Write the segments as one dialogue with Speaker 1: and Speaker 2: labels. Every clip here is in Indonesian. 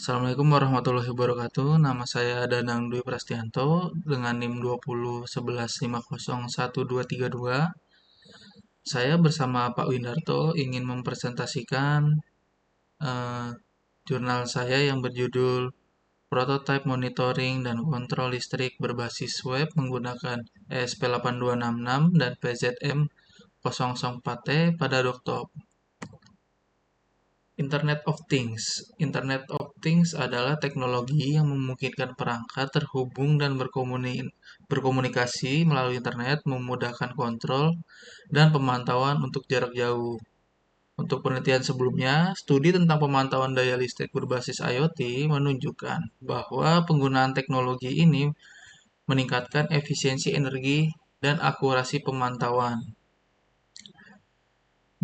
Speaker 1: Assalamualaikum warahmatullahi wabarakatuh. Nama saya Danang Dwi Prastianto dengan NIM 2011501232. Saya bersama Pak Windarto ingin mempresentasikan eh, jurnal saya yang berjudul Prototype Monitoring dan Kontrol Listrik Berbasis Web menggunakan ESP8266 dan PZM004T pada desktop. Internet of Things. Internet of Things adalah teknologi yang memungkinkan perangkat terhubung dan berkomunikasi melalui internet, memudahkan kontrol dan pemantauan untuk jarak jauh. Untuk penelitian sebelumnya, studi tentang pemantauan daya listrik berbasis IoT menunjukkan bahwa penggunaan teknologi ini meningkatkan efisiensi energi dan akurasi pemantauan.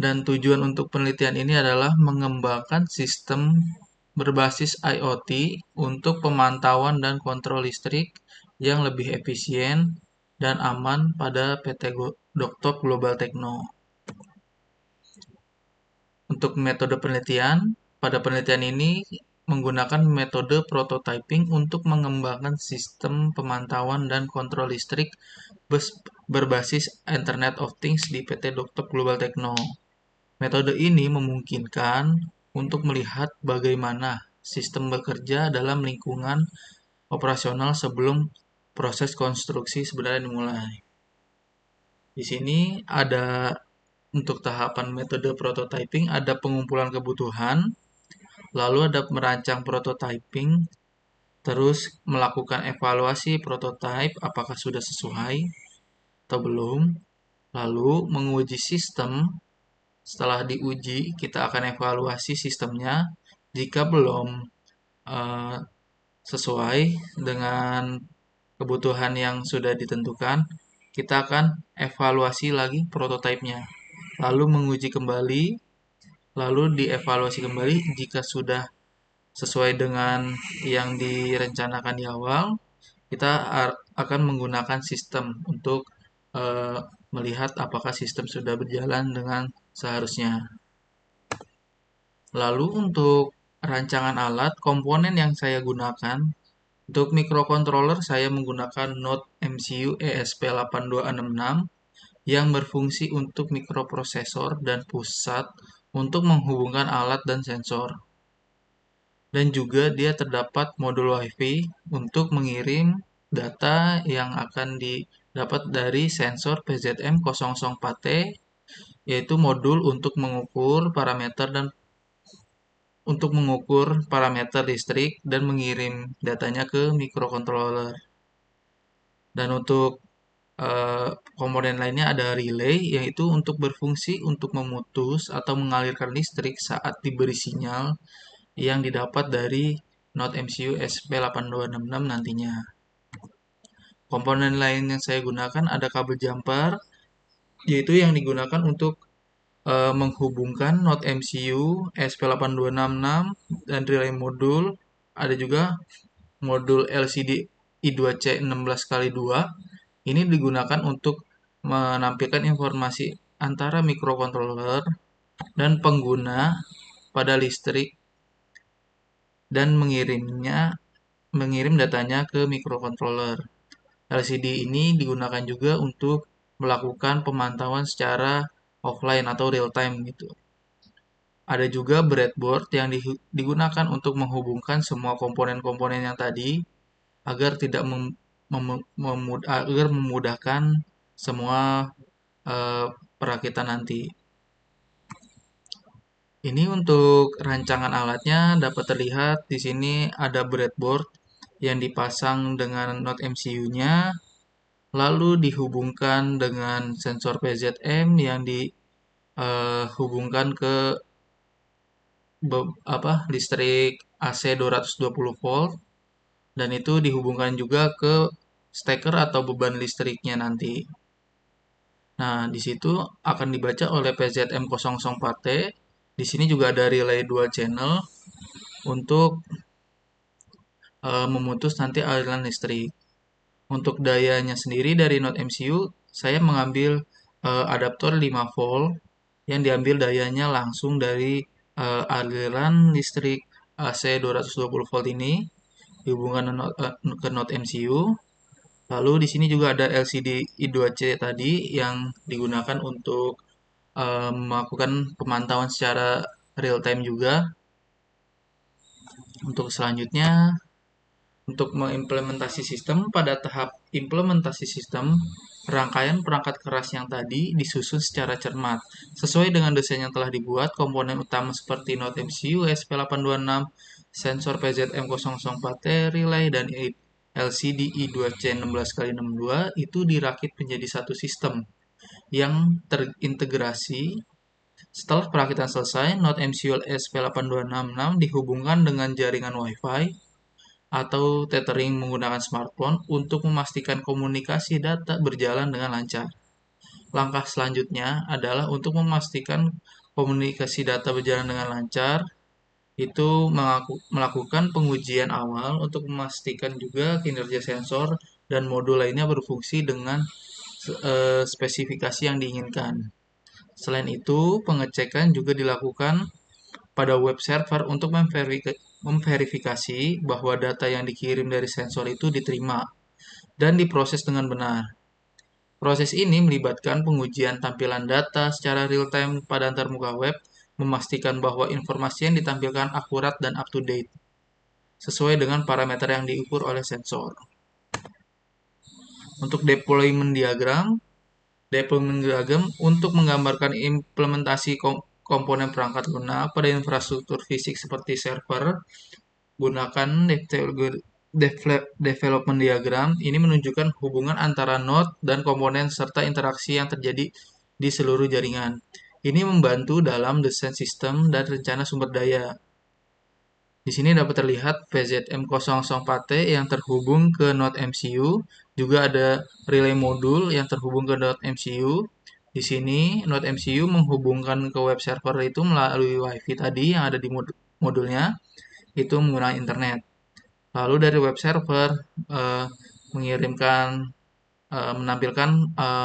Speaker 1: Dan tujuan untuk penelitian ini adalah mengembangkan sistem berbasis IoT untuk pemantauan dan kontrol listrik yang lebih efisien dan aman pada PT Doktor Global Techno. Untuk metode penelitian, pada penelitian ini menggunakan metode prototyping untuk mengembangkan sistem pemantauan dan kontrol listrik berbasis Internet of Things di PT Doktor Global Techno. Metode ini memungkinkan untuk melihat bagaimana sistem bekerja dalam lingkungan operasional sebelum proses konstruksi sebenarnya dimulai. Di sini ada untuk tahapan metode prototyping ada pengumpulan kebutuhan, lalu ada merancang prototyping, terus melakukan evaluasi prototype apakah sudah sesuai atau belum, lalu menguji sistem. Setelah diuji, kita akan evaluasi sistemnya. Jika belum eh, sesuai dengan kebutuhan yang sudah ditentukan, kita akan evaluasi lagi prototipenya. Lalu menguji kembali, lalu dievaluasi kembali. Jika sudah sesuai dengan yang direncanakan di awal, kita akan menggunakan sistem untuk eh, melihat apakah sistem sudah berjalan dengan seharusnya. Lalu untuk rancangan alat, komponen yang saya gunakan, untuk microcontroller saya menggunakan Node MCU ESP8266 yang berfungsi untuk mikroprosesor dan pusat untuk menghubungkan alat dan sensor. Dan juga dia terdapat modul WiFi untuk mengirim data yang akan didapat dari sensor PZM004T, yaitu modul untuk mengukur parameter listrik dan mengirim datanya ke microcontroller. Dan untuk komponen lainnya ada relay, yaitu untuk berfungsi untuk memutus atau mengalirkan listrik saat diberi sinyal yang didapat dari Node MCU SP8266 nantinya. Komponen lain yang saya gunakan ada kabel jumper, yaitu yang digunakan untuk menghubungkan Node MCU SP8266 dan relay modul. Ada juga modul LCD I2C16x2. Ini digunakan untuk menampilkan informasi antara microcontroller dan pengguna pada listrik dan mengirim datanya ke microcontroller. LCD ini digunakan juga untuk melakukan pemantauan secara offline atau real time gitu. Ada juga breadboard yang digunakan untuk menghubungkan semua komponen-komponen yang tadi agar tidak agar memudahkan semua perakitan nanti. Ini untuk rancangan alatnya dapat terlihat di sini ada breadboard yang dipasang dengan Node MCU-nya, lalu dihubungkan dengan sensor PZM yang dihubungkan ke listrik AC 220 volt, dan itu dihubungkan juga ke steker atau beban listriknya nanti. Nah, di situ akan dibaca oleh PZM004T. Di sini juga ada relay dual channel untuk memutus nanti aliran listrik. Untuk dayanya sendiri dari Node MCU, saya mengambil adaptor 5 volt yang diambil dayanya langsung dari aliran listrik AC 220 volt ini dihubungkan ke node MCU. Lalu di sini juga ada LCD I2C tadi yang digunakan untuk melakukan pemantauan secara real time juga. Untuk selanjutnya, untuk mengimplementasi sistem, pada tahap implementasi sistem, rangkaian perangkat keras yang tadi disusun secara cermat. Sesuai dengan desain yang telah dibuat, komponen utama seperti node MCU, ESP826, sensor PZM004T, relay, dan LCD I2C16x62 itu dirakit menjadi satu sistem yang terintegrasi. Setelah perakitan selesai, node MCU ESP8266 dihubungkan dengan jaringan Wi-Fi atau tethering menggunakan smartphone untuk memastikan komunikasi data berjalan dengan lancar. Langkah selanjutnya adalah untuk memastikan komunikasi data berjalan dengan lancar, itu melakukan pengujian awal untuk memastikan juga kinerja sensor dan modul lainnya berfungsi dengan spesifikasi yang diinginkan. Selain itu, pengecekan juga dilakukan pada web server untuk memverifikasi bahwa data yang dikirim dari sensor itu diterima dan diproses dengan benar. Proses ini melibatkan pengujian tampilan data secara real-time pada antarmuka web, memastikan bahwa informasi yang ditampilkan akurat dan up-to-date, sesuai dengan parameter yang diukur oleh sensor. Untuk deployment diagram untuk menggambarkan implementasi komponen perangkat lunak pada infrastruktur fisik seperti server. Gunakan development diagram. Ini menunjukkan hubungan antara node dan komponen serta interaksi yang terjadi di seluruh jaringan. Ini membantu dalam desain sistem dan rencana sumber daya. Di sini dapat terlihat PZM004T yang terhubung ke node MCU. Juga ada relay modul yang terhubung ke node MCU. Di sini node MCU menghubungkan ke web server itu melalui Wi-Fi tadi yang ada di modulnya, itu menggunakan internet. Lalu dari web server menampilkan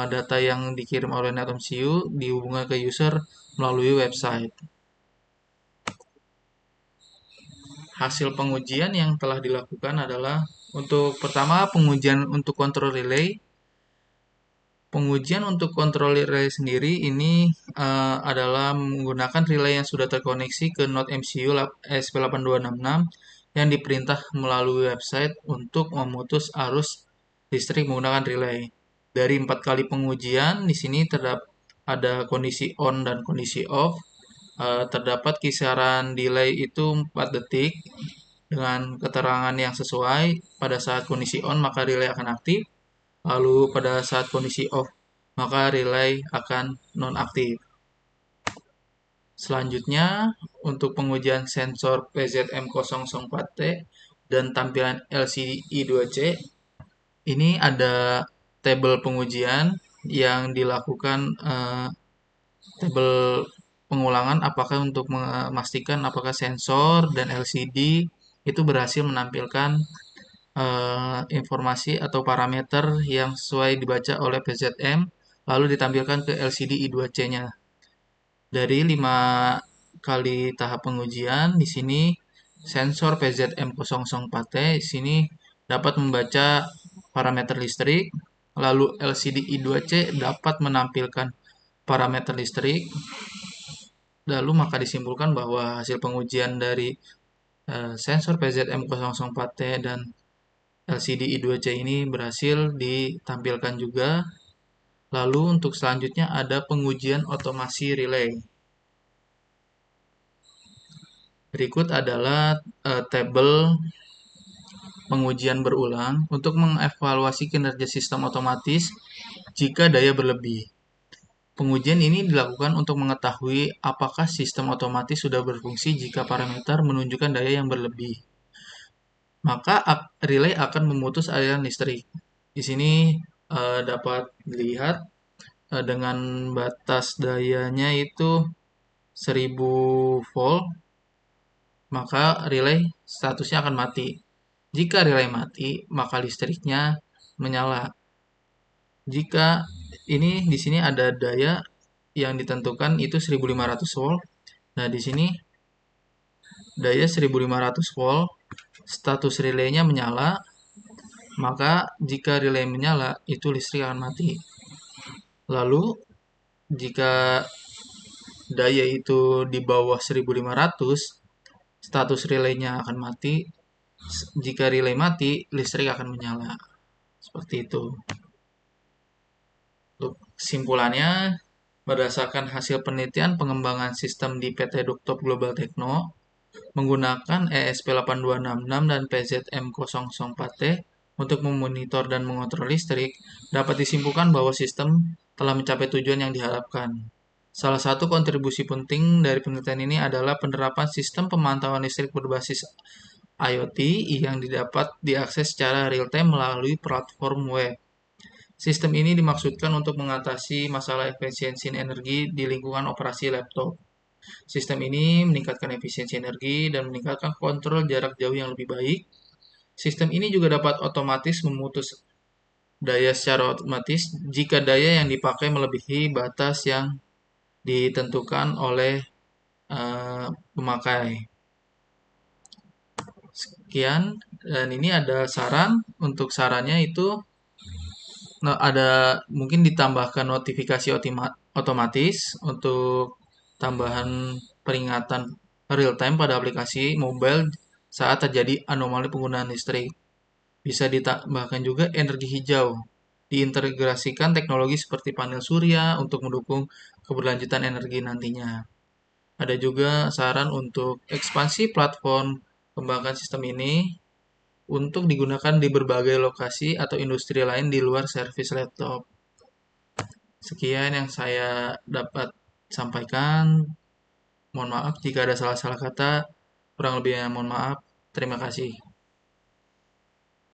Speaker 1: data yang dikirim oleh node MCU dihubungkan ke user melalui website. Hasil pengujian yang telah dilakukan adalah untuk pertama pengujian untuk kontrol relay. Pengujian untuk kontrol relay sendiri ini adalah menggunakan relay yang sudah terkoneksi ke node MCU ESP8266 yang diperintah melalui website untuk memutus arus listrik menggunakan relay. Dari 4 kali pengujian, di sini terdapat ada kondisi on dan kondisi off. Terdapat kisaran delay itu 4 detik dengan keterangan yang sesuai. Pada saat kondisi on maka relay akan aktif, lalu pada saat kondisi off maka relay akan non-aktif. Selanjutnya untuk pengujian sensor PZM004T dan tampilan LCD I2C, ini ada tabel pengujian yang dilakukan tabel pengulangan apakah untuk memastikan apakah sensor dan LCD itu berhasil menampilkan informasi atau parameter yang sesuai dibaca oleh PZM lalu ditampilkan ke LCD I2C-nya. Dari 5 kali tahap pengujian di sini sensor PZM004T di sini dapat membaca parameter listrik, lalu LCD I2C dapat menampilkan parameter listrik. Lalu maka disimpulkan bahwa hasil pengujian dari sensor PZM004T dan LCD I2C ini berhasil ditampilkan juga. Lalu untuk selanjutnya ada pengujian otomasi relay. Berikut adalah tabel pengujian berulang untuk mengevaluasi kinerja sistem otomatis jika daya berlebih. Pengujian ini dilakukan untuk mengetahui apakah sistem otomatis sudah berfungsi jika parameter menunjukkan daya yang berlebih. Maka relay akan memutus aliran listrik. Di sini dapat dilihat dengan batas dayanya itu 1000 volt, maka relay statusnya akan mati. Jika relay mati, maka listriknya menyala. Jika ini di sini ada daya yang ditentukan itu 1500 volt. Nah, di sini daya 1500 volt, status relaynya menyala, maka jika relay menyala, itu listrik akan mati. Lalu, jika daya itu di bawah 1500, status relaynya akan mati. Jika relay mati, listrik akan menyala. Seperti itu. Untuk kesimpulannya, berdasarkan hasil penelitian pengembangan sistem di PT Duktop Global Tekno, menggunakan ESP8266 dan PZM004T untuk memonitor dan mengontrol listrik, dapat disimpulkan bahwa sistem telah mencapai tujuan yang diharapkan. Salah satu kontribusi penting dari penelitian ini adalah penerapan sistem pemantauan listrik berbasis IoT yang dapat diakses secara real-time melalui platform web. Sistem ini dimaksudkan untuk mengatasi masalah efisiensi energi di lingkungan operasi laptop. Sistem ini meningkatkan efisiensi energi dan meningkatkan kontrol jarak jauh yang lebih baik. Sistem ini juga dapat otomatis memutus daya secara otomatis jika daya yang dipakai melebihi batas yang ditentukan oleh pemakai. Sekian, dan ini ada saran. Untuk sarannya itu ada mungkin ditambahkan notifikasi otomatis untuk tambahan peringatan real time pada aplikasi mobile saat terjadi anomali penggunaan listrik. Bisa ditambahkan juga energi hijau. Diintegrasikan teknologi seperti panel surya untuk mendukung keberlanjutan energi nantinya. Ada juga saran untuk ekspansi platform kembangkan sistem ini untuk digunakan di berbagai lokasi atau industri lain di luar servis laptop. Sekian yang saya dapat sampaikan. Mohon maaf jika ada salah-salah kata. Kurang lebihnya mohon maaf. Terima kasih.